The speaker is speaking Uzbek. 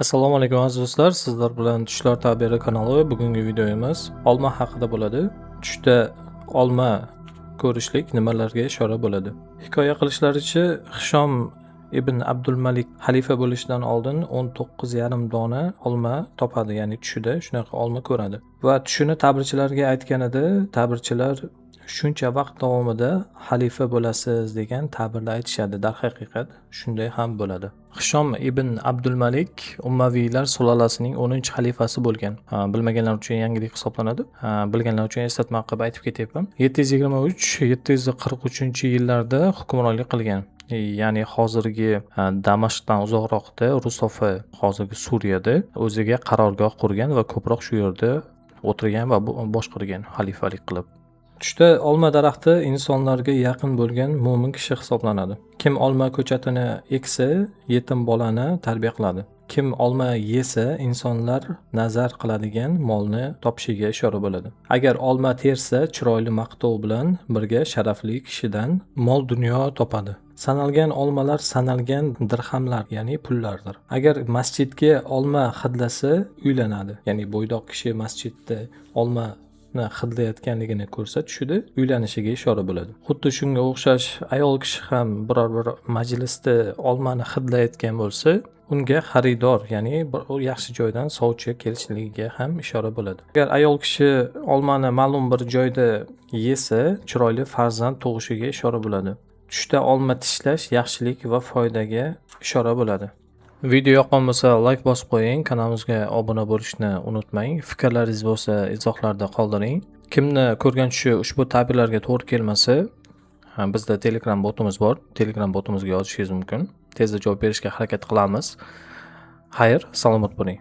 Assalomu alaykum aziz do'stlar, sizlar bilan Tushlar ta'biri kanali. Bugungi videomiz olma haqida bo'ladi. Tushda olma ko'rishlik nimalarga ishora bo'ladi? Hikoya qilishlaricha, Hishom ibn Abdulmalik xalifa bo'lishidan oldin 19,5 dona olma topadi, ya'ni tushida shunaqa olma ko'radi. Va tushini ta'birchilarga aytganida, ta'birchilar shuncha vaqt davomida xalifa bo'lasiz degan ta'birni aytishadi. Darhaqiqat shunday ham bo'ladi. Hishom ibn Abdulmalik Ummaviylar sulolasining 10-xalifasi bo'lgan. Bilmaganlar uchun yangilik hisoblanadi. Bilganlar uchun eslatma qilib aytib ketyapman. 723-743-yillarda hukmronlik qilgan. Ya'ni hozirgi Damashqdan uzoqroqda Rusofa, hozirgi Suriyada o'ziga qarorgoh qurgan va ko'proq shu yerda o'tirgan va boshqargan xalifalik qilib. Tushda olma daraxti insonlarga yaqin bo'lgan mo'min kishi hisoblanadi. Kim olma ko'chatini eksa, yetim bolani tarbiya qiladi. Kim olma yesa, insonlar nazar qiladigan molni topishiga ishora bo'ladi. Agar olma tersa, chiroyli maqtov bilan birga sharafli kishidan mol dunyo topadi. Sanalgan olmalar sanalgan dirhamlar, ya'ni pullardir. Agar masjidga olma hidlasa, uylanadi. Ya'ni bo'ydoq kishi masjidda olma hidlayotganligini ko'rsa, tushida uylanishiga ishora bo'ladi. Xuddi shunga o'xshash ayol kishi ham biror bir majlisda olmani hidlayotgan bo'lsa, unga xaridor, ya'ni bir yaxshi joydan sovchi kelishligiga ham ishora bo'ladi. Agar ayol kishi olmani ma'lum bir joyda yesa, chiroyli farzand tug'ishiga ishora bo'ladi. Tushda olma tishlash yaxshilik va foydaga ishora bo'ladi. Video yoqqan bo'lsa like bosib qo'ying, kanalimizga obuna bo'lishni unutmang. Fikrlaringiz bo'lsa izohlarda qoldiring. Kimni ko'rgan tushi ushbu ta'birlarga to'g'ri kelmasa, bizda Telegram botimiz bor. Telegram botimizga yozishingiz mumkin. Tezda javob berishga harakat qilamiz. Xayr, salomat bo'ling.